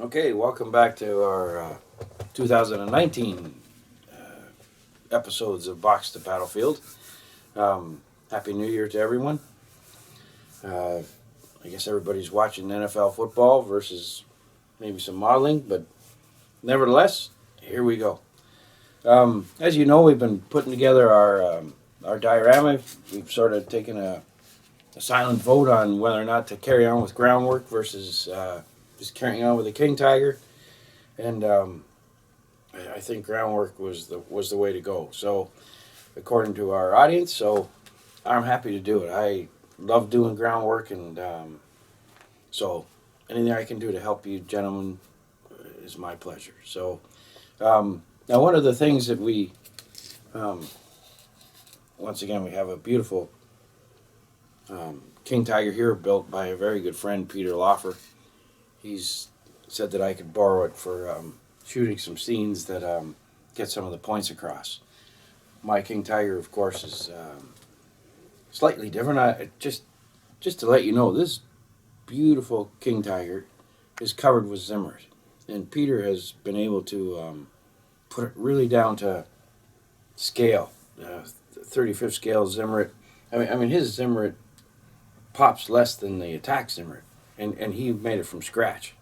Okay, welcome back to our 2019 episodes of Box to Battlefield. Happy New Year to everyone. I guess everybody's watching NFL football versus maybe some modeling, but nevertheless, here we go. As you know, we've been putting together our diorama. We've sort of taken a silent vote on whether or not to carry on with Groundwork versus just carrying on with the King Tiger, and I think Groundwork was the way to go. So, according to our audience, so I'm happy to do it. I love doing Groundwork, and so anything I can do to help you gentlemen is my pleasure. So now one of the things that we once again we have a beautiful King Tiger here built by a very good friend, Peter Loffer. He's said that I could borrow it for shooting some scenes that get some of the points across. My King Tiger, of course, is slightly different. Just to let you know, this beautiful King Tiger is covered with Zimmerit, and Peter has been able to put it really down to scale, 35th scale Zimmerit. I mean, his Zimmerit pops less than the attack Zimmerit, and he made it from scratch.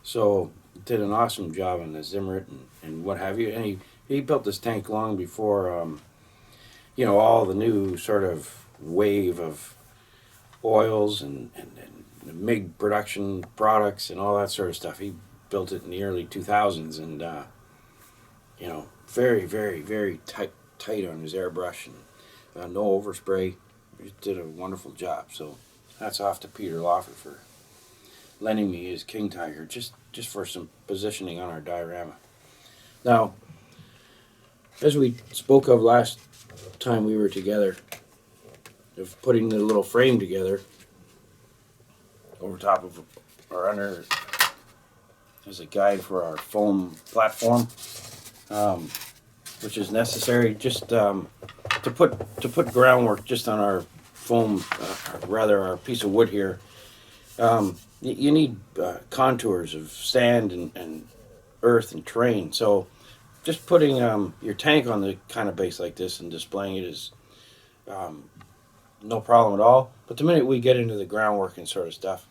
So did an awesome job on the Zimmerit and what have you. And he built this tank long before all the new sort of wave of oils and MIG production products and all that sort of stuff. He built it in the early 2000s, and very, very, very tight on his airbrush, and no overspray. He did a wonderful job. So hats off to Peter Loffer for lending me his King Tiger just for some positioning on our diorama. Now, as we spoke of last time we were together, of putting the little frame together over top of or under as a guide for our foam platform, which is necessary just to put groundwork just on our foam, rather our piece of wood here. You need contours of sand and earth and terrain. So just putting your tank on the kind of base like this and displaying it is no problem at all. But the minute we get into the groundwork and sort of stuff,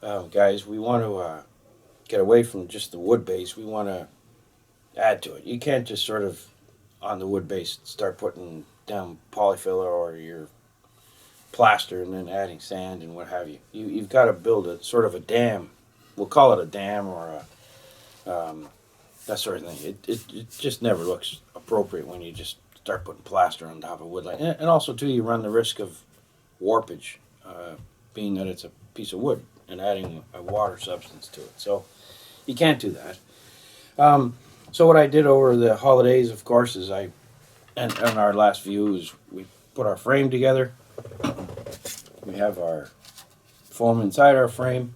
guys, we want to get away from just the wood base. We want to add to it. You can't just sort of on the wood base start putting down polyfiller or your plaster and then adding sand and what have you. You've got to build a sort of a dam. We'll call it a dam or that sort of thing. It just never looks appropriate when you just start putting plaster on top of wood. And also, too, you run the risk of warpage, being that it's a piece of wood and adding a water substance to it. So you can't do that. So what I did over the holidays, of course, is and on our last view is we put our frame together. We have our foam inside our frame,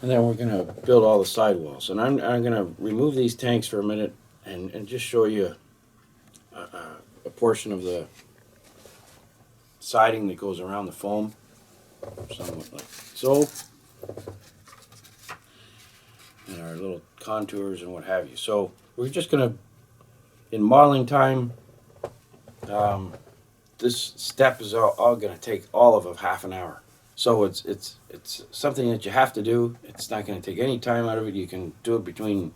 and then we're going to build all the sidewalls. And I'm going to remove these tanks for a minute and just show you a portion of the siding that goes around the foam, somewhat like so, and our little contours and what have you. So we're just going to, in modeling time, this step is all going to take all of half an hour. So it's something that you have to do. It's not going to take any time out of it. You can do it between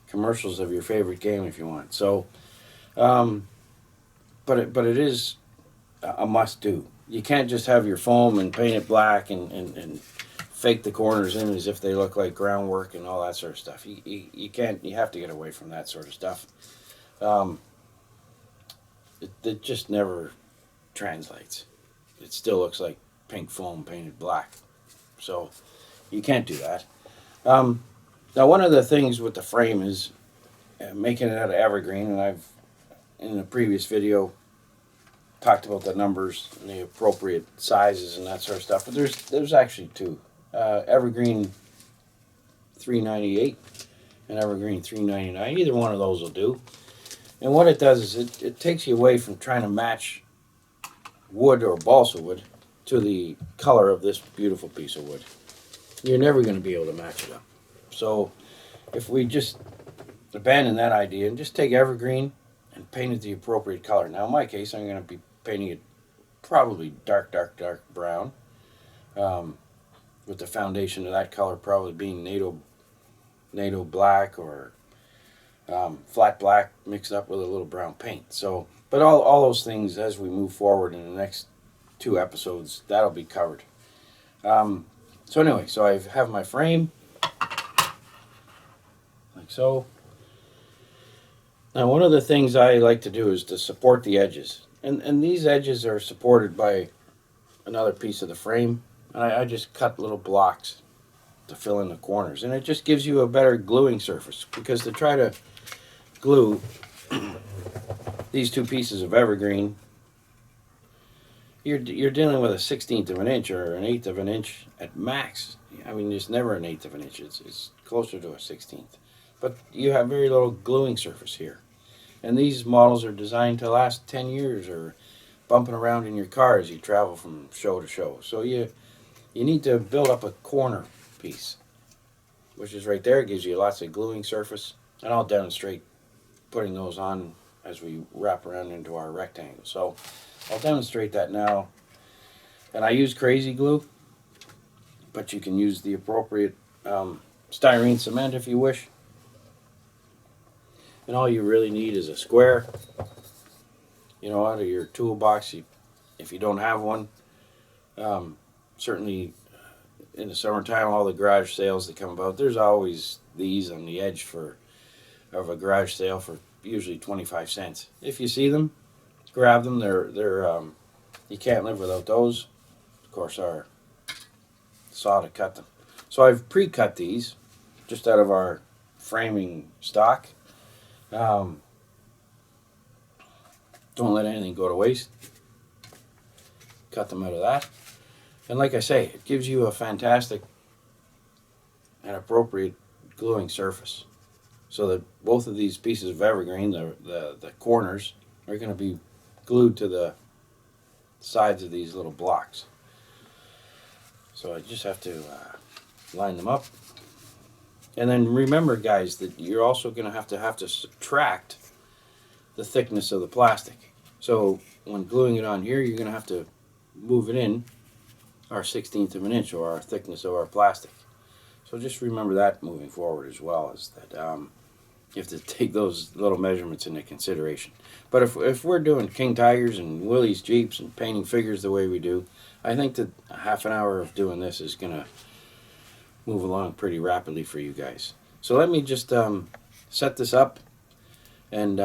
commercials of your favorite game if you want. So, but it is a must do. You can't just have your foam and paint it black and fake the corners in as if they look like groundwork and all that sort of stuff. You can't. You have to get away from that sort of stuff. It just never translates. It still looks like pink foam painted black. So you can't do that. Now, one of the things with the frame is making it out of evergreen, and I've, in a previous video, talked about the numbers and the appropriate sizes and that sort of stuff. But there's actually two. Evergreen 398 and Evergreen 399. Either one of those will do. And what it does is it takes you away from trying to match wood or balsa wood to the color of this beautiful piece of wood. you're never going to be able to match it up. So if we just abandon that idea and just take Evergreen and paint it the appropriate color. Now in my case, I'm going to be painting it probably dark, dark, dark brown, with the foundation of that color probably being NATO black or flat black mixed up with a little brown paint. So, but all those things as we move forward in the next 2 episodes, that'll be covered. So anyway, so I have my frame, like so. Now one of the things I like to do is to support the edges. And these edges are supported by another piece of the frame. And I just cut little blocks to fill in the corners. And it just gives you a better gluing surface. Because to try to glue these 2 pieces of Evergreen, you're dealing with a 1/16 of an inch or an 1/8 of an inch at max. I mean, it's never an 1/8 of an inch. It's closer to a 1/16. But you have very little gluing surface here. And these models are designed to last 10 years or bumping around in your car as you travel from show to show. So you need to build up a corner piece, which is right there. It gives you lots of gluing surface. And I'll demonstrate putting those on as we wrap around into our rectangle. So I'll demonstrate that now. And I use crazy glue, but you can use the appropriate styrene cement if you wish. And all you really need is a square, out of your toolbox. If you don't have one, certainly in the summertime, all the garage sales that come about, there's always these on the edge of a garage sale for usually 25 cents. If you see them, grab them. They're you can't live without those. Of course, our saw to cut them. So I've pre-cut these just out of our framing stock. Don't let anything go to waste. Cut them out of that. And like I say, it gives you a fantastic and appropriate gluing surface. So that both of these pieces of Evergreen, the corners, are going to be glued to the sides of these little blocks. So I just have to line them up. And then remember, guys, that you're also going to have to subtract the thickness of the plastic. So when gluing it on here, you're going to have to move it in our 1/16 of an inch, or our thickness of our plastic. So just remember that moving forward as well, is that you have to take those little measurements into consideration. But if we're doing King Tigers and Willys Jeeps and painting figures the way we do, I think that a half an hour of doing this is going to move along pretty rapidly for you guys. So let me just set this up, and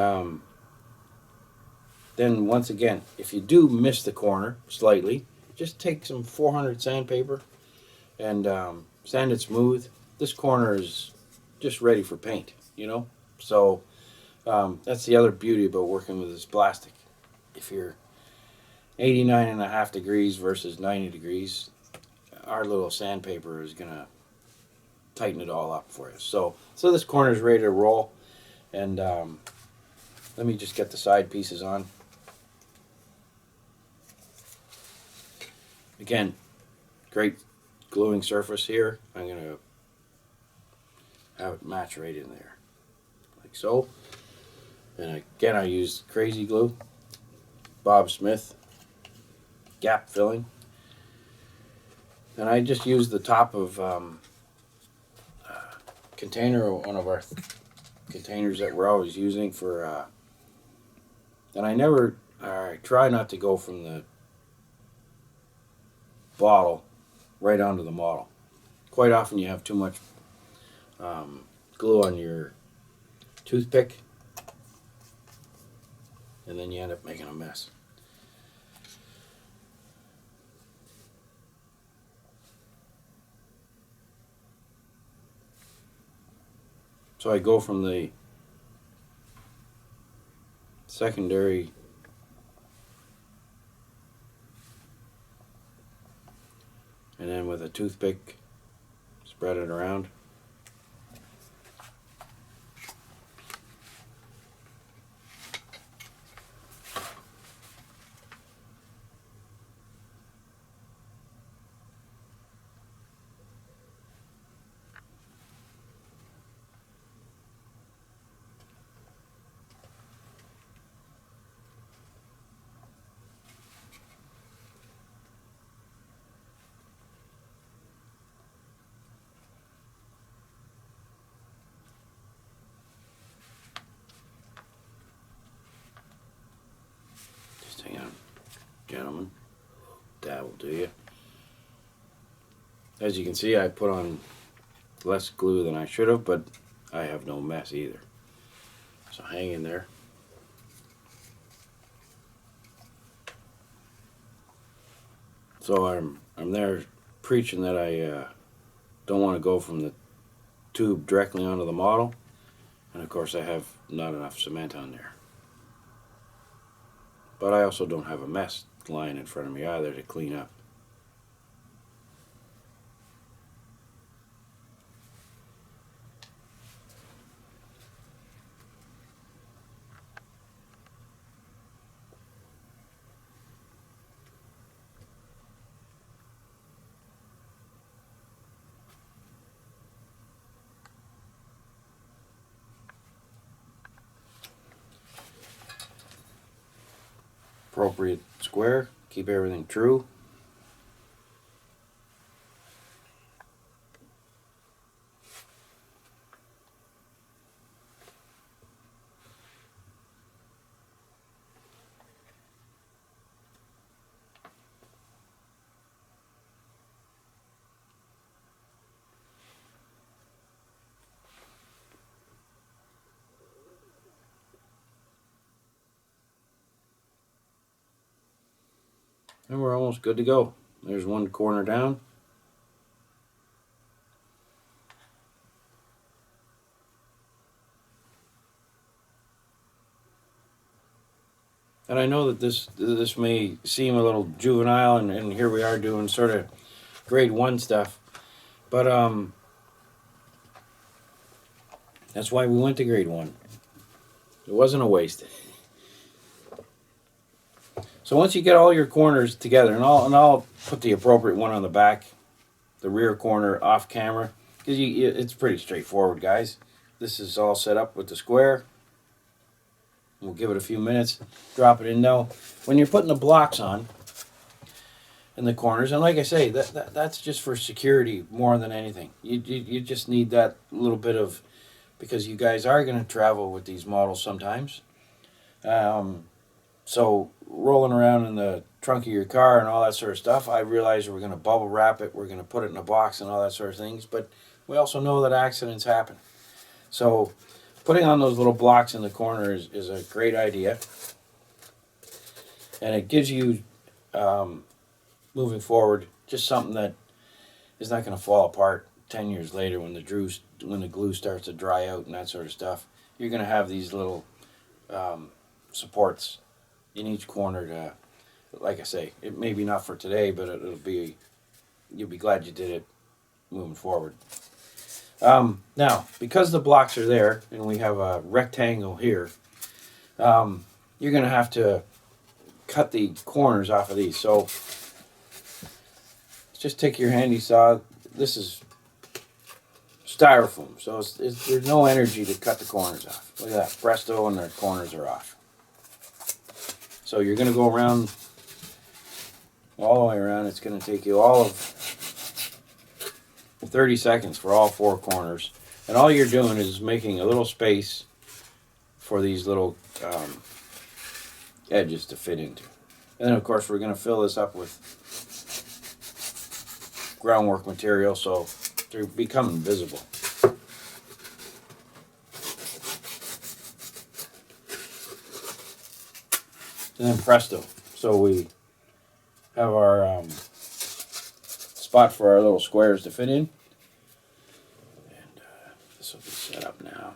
then once again, if you do miss the corner slightly, just take some 400 sandpaper and sand it smooth. This corner is just ready for paint, So that's the other beauty about working with this plastic. If you're 89.5 degrees versus 90 degrees, our little sandpaper is going to tighten it all up for you. So this corner is ready to roll, and let me just get the side pieces on. Again, great gluing surface here. I'm going to have it match right in there, like so. And again, I use crazy glue, Bob Smith, gap filling. And I just use the top of container, one of our containers that we're always using for, and I try not to go from the bottle right onto the model. Quite often you have too much glue on your toothpick, and then you end up making a mess. So I go from the secondary and then with a toothpick spread it around. gentlemen. That will do you. As you can see, I put on less glue than I should have, but I have no mess either. So hang in there. So I'm there preaching that I don't want to go from the tube directly onto the model, and of course I have not enough cement on there. But I also don't have a mess lying in front of me either to clean up. Appropriate square, keep everything true. And we're almost good to go. There's one corner down. And I know that this may seem a little juvenile, and here we are doing sort of grade 1 stuff. But that's why we went to grade 1. It wasn't a waste. So once you get all your corners together, and I'll put the appropriate one on the back, the rear corner off camera, because it's pretty straightforward, guys. This is all set up with the square. We'll give it a few minutes, drop it in now. When you're putting the blocks on in the corners, and like I say, that's just for security more than anything. You just need that little bit of, because you guys are going to travel with these models sometimes. So rolling around in the trunk of your car and all that sort of stuff, I realize we're going to bubble wrap it, we're going to put it in a box and all that sort of things, but we also know that accidents happen. So putting on those little blocks in the corner is a great idea. And it gives you, moving forward, just something that is not going to fall apart 10 years later when the glue starts to dry out and that sort of stuff. You're going to have these little supports in each corner to, like I say, it may be not for today, but you'll be glad you did it moving forward. Now, because the blocks are there and we have a rectangle here, you're going to have to cut the corners off of these. So just take your handy saw. This is styrofoam, so there's no energy to cut the corners off. Look at that, presto, and the corners are off. So you're going to go around, all the way around. It's going to take you all of 30 seconds for all 4 corners. And all you're doing is making a little space for these little edges to fit into. And then, of course, we're going to fill this up with groundwork material so they become invisible. And then presto. So we have our spot for our little squares to fit in. And this will be set up now.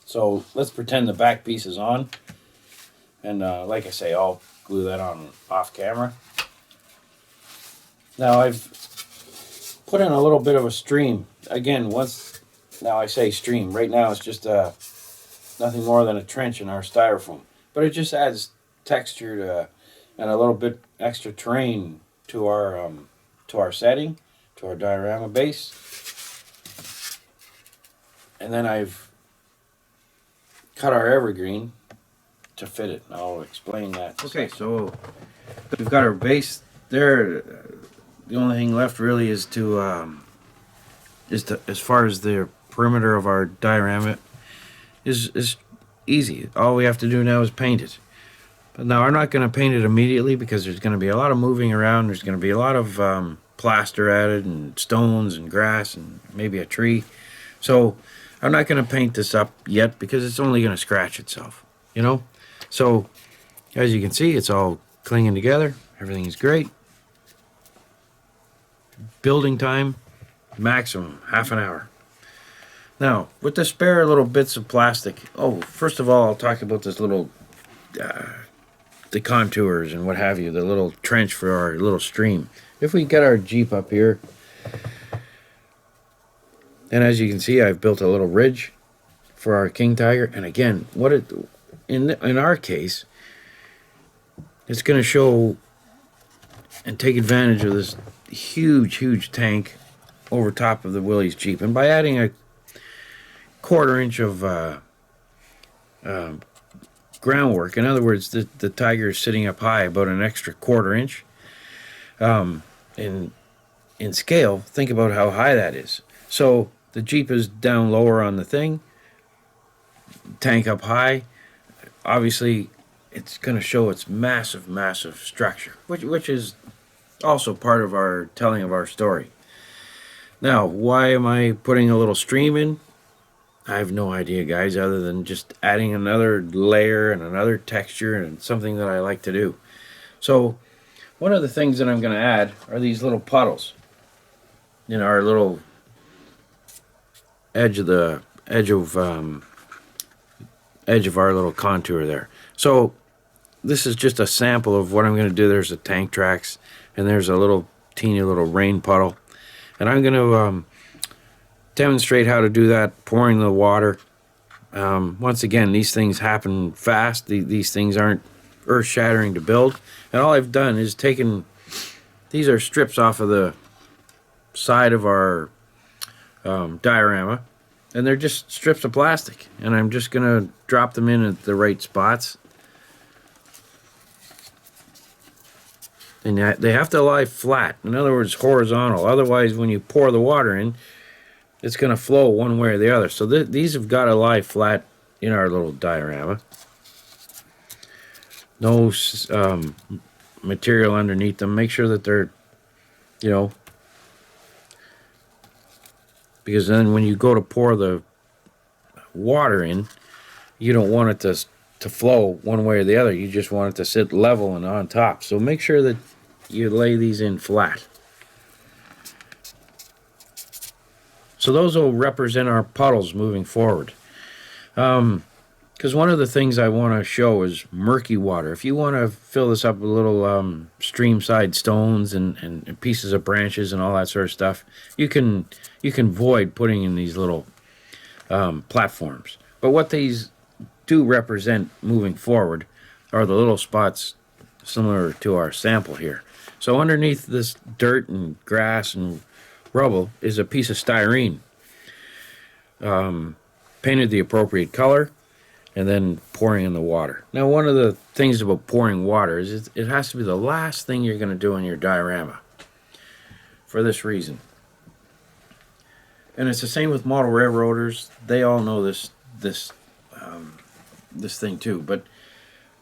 So let's pretend the back piece is on. And like I say, I'll glue that on off camera. Now I've put in a little bit of a stream. Again, now I say stream. Right now it's just nothing more than a trench in our styrofoam. But it just adds texture and a little bit extra terrain to our setting, to our diorama base. And then I've cut our evergreen to fit it. I'll explain that. Okay, so we've got our base there. The only thing left really is to as far as the perimeter of our diorama is easy. All we have to do now is paint it. But now I'm not going to paint it immediately because there's going to be a lot of moving around. There's going to be a lot of plaster added and stones and grass and maybe a tree. So I'm not going to paint this up yet because it's only going to scratch itself, you know? So as you can see, it's all clinging together. Everything's great. Building time, maximum, half an hour. Now, with the spare little bits of plastic, first of all, I'll talk about this little, the contours and what have you, the little trench for our little stream. If we get our Jeep up here, and as you can see, I've built a little ridge for our King Tiger. And again, in our case, it's going to show and take advantage of this huge tank over top of the Willys Jeep. And by adding a 1/4 inch of groundwork, in other words, the Tiger is sitting up high about an extra 1/4 inch. In scale, think about how high that is. So the Jeep is down lower on the thing, tank up high. Obviously, it's going to show its massive structure, which is also part of our telling of our story. Now, why am I putting a little stream in? I have no idea, guys, other than just adding another layer and another texture and something that I like to do. So one of the things that I'm going to add are these little puddles in our little edge of our little contour there. So this is just a sample of what I'm going to do. There's the tank tracks, and there's a teeny little rain puddle, and I'm going to demonstrate how to do that, pouring the water. Once again, these things happen fast. These things aren't earth-shattering to build, and all I've done is these are strips off of the side of our diorama, and they're just strips of plastic, and I'm just gonna drop them in at the right spots, and they have to lie flat, in other words horizontal, otherwise when you pour the water in, it's gonna flow one way or the other. So these have got to lie flat in our little diorama. No material underneath them. Make sure that they're, because then when you go to pour the water in, you don't want it to flow one way or the other. You just want it to sit level and on top. So make sure that you lay these in flat. So those will represent our puddles moving forward. Because one of the things I want to show is murky water. If you want to fill this up with little stream side stones and pieces of branches and all that sort of stuff, you can avoid putting in these little platforms. But what these do represent moving forward are the little spots similar to our sample here. So underneath this dirt and grass and rubble is a piece of styrene, painted the appropriate color, and then pouring in the water. Now, one of the things about pouring water is it has to be the last thing you're going to do in your diorama for this reason. And it's the same with model railroaders. They all know this thing too. But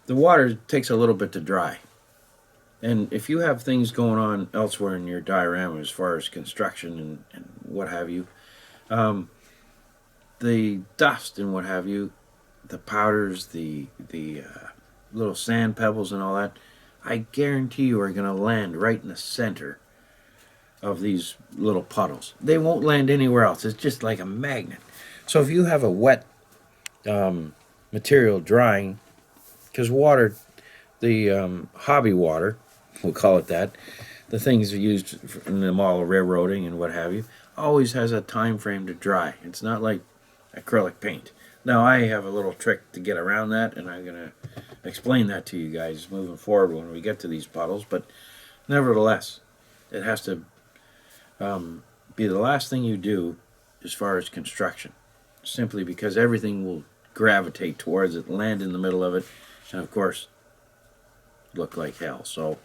the water takes a little bit to dry. And if you have things going on elsewhere in your diorama as far as construction and what have you, the dust and what have you, the powders, the little sand pebbles and all that, I guarantee you are going to land right in the center of these little puddles. They won't land anywhere else. It's just like a magnet. So if you have a wet material drying, because water, the hobby water, we'll call it that, the things used in the model railroading and what have you, always has a time frame to dry. It's not like acrylic paint. Now I have a little trick to get around that, and I'm going to explain that to you guys moving forward when we get to these puddles, but nevertheless, it has to be the last thing you do as far as construction, simply because everything will gravitate towards it, land in the middle of it, and of course look like hell. So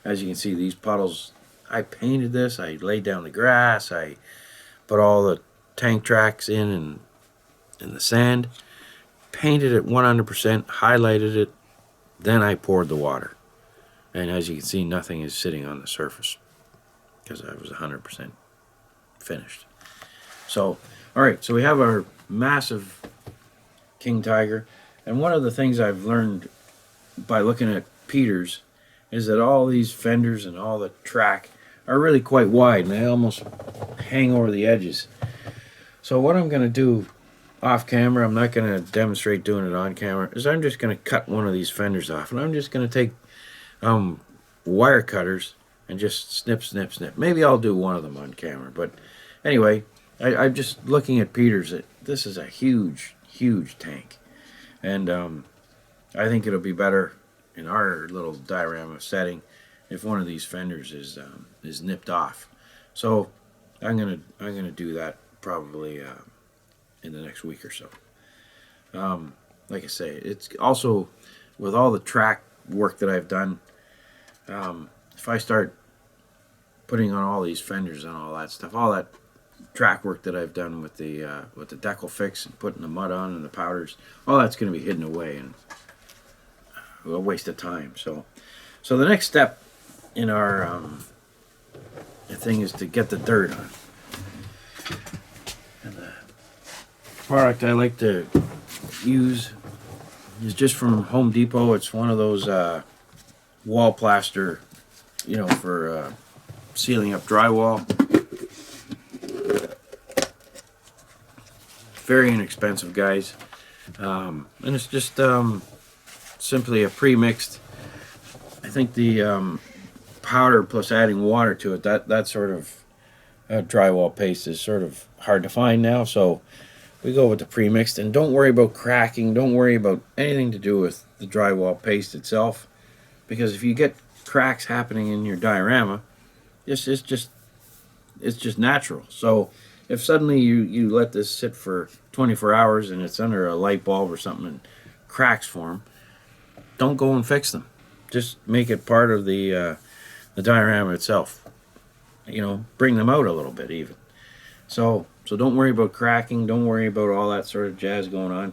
as you can see, these puddles, I painted this, I laid down the grass, I put all the tank tracks in and the sand, painted it 100%, highlighted it, then I poured the water. And as you can see, nothing is sitting on the surface because I was 100% finished. So, all right, so we have our massive king tiger. And one of the things I've learned by looking at Peter's is that all these fenders and all the track are really quite wide, and they almost hang over the edges. So what I'm going to do off camera, I'm not going to demonstrate doing it on camera, is I'm just going to cut one of these fenders off, and I'm just going to take wire cutters and just snip, snip, snip. Maybe I'll do one of them on camera, but anyway, I'm just looking at Peter's. This is a huge, huge tank, and I think it'll be better in our little diorama setting if one of these fenders is nipped off. So I'm gonna do that probably in the next week or so. Like I say, it's also with all the track work that I've done. If I start putting on all these fenders and all that stuff, all that track work that I've done with the decal fix and putting the mud on and the powders, all that's going to be hidden away and a waste of time. So the next step in our thing is to get the dirt on. And the product I like to use is just from Home Depot. It's one of those wall plaster, for sealing up drywall. Very inexpensive, guys, and it's just simply a pre-mixed. I think the powder plus adding water to it, that sort of drywall paste is sort of hard to find now, so we go with the pre-mixed. And don't worry about cracking, don't worry about anything to do with the drywall paste itself, because if you get cracks happening in your diorama, it's just natural. So if suddenly you let this sit for 24 hours and it's under a light bulb or something and cracks form, don't go and fix them. Just make it part of the diorama itself. Bring them out a little bit even. So don't worry about cracking. Don't worry about all that sort of jazz going on.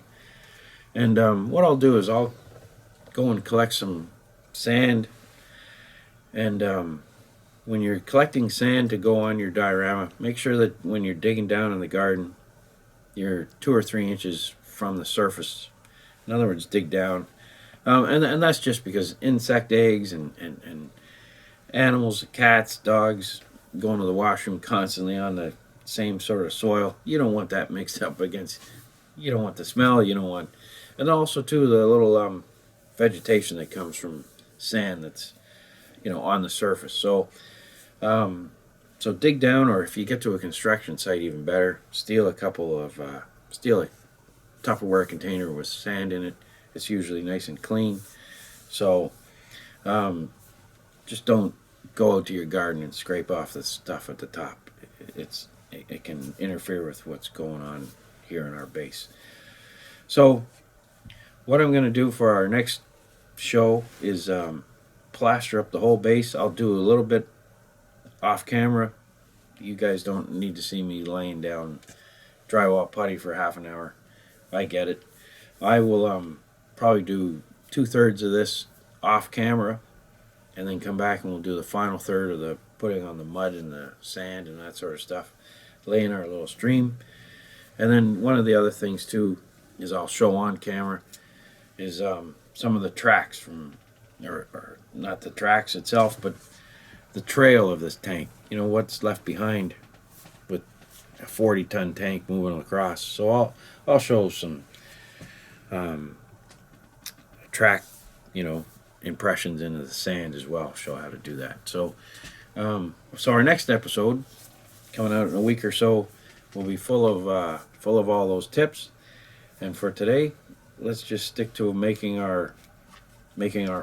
And what I'll do is I'll go and collect some sand. And when you're collecting sand to go on your diorama, make sure that when you're digging down in the garden, you're 2 or 3 inches from the surface. In other words, dig down. And that's just because insect eggs and animals, cats, dogs, going to the washroom constantly on the same sort of soil. You don't want that mixed up against, you don't want the smell, you don't want, and also too the little vegetation that comes from sand that's, on the surface. So dig down, or if you get to a construction site, even better, steal a Tupperware container with sand in it. It's usually nice and clean. So just don't go out to your garden and scrape off the stuff at the top. It can interfere with what's going on here in our base. So what I'm going to do for our next show is plaster up the whole base. I'll do a little bit off camera. You guys don't need to see me laying down drywall putty for half an hour. I get it. I will probably do 2/3 of this off camera, and then come back and we'll do the final third of the putting on the mud and the sand and that sort of stuff, laying our little stream. And then one of the other things too is I'll show on camera is some of the tracks from, or not the tracks itself, but the trail of this tank. What's left behind with a 40-ton tank moving across. So I'll show some track, impressions into the sand as well. Show how to do that. So our next episode coming out in a week or so will be full of all those tips. And for today, let's just stick to making our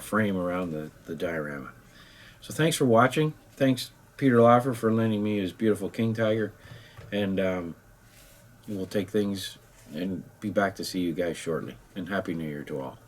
frame around the diorama. So thanks for watching. Thanks Peter Loffer for lending me his beautiful king tiger, and we'll take things and be back to see you guys shortly. And Happy New Year to all.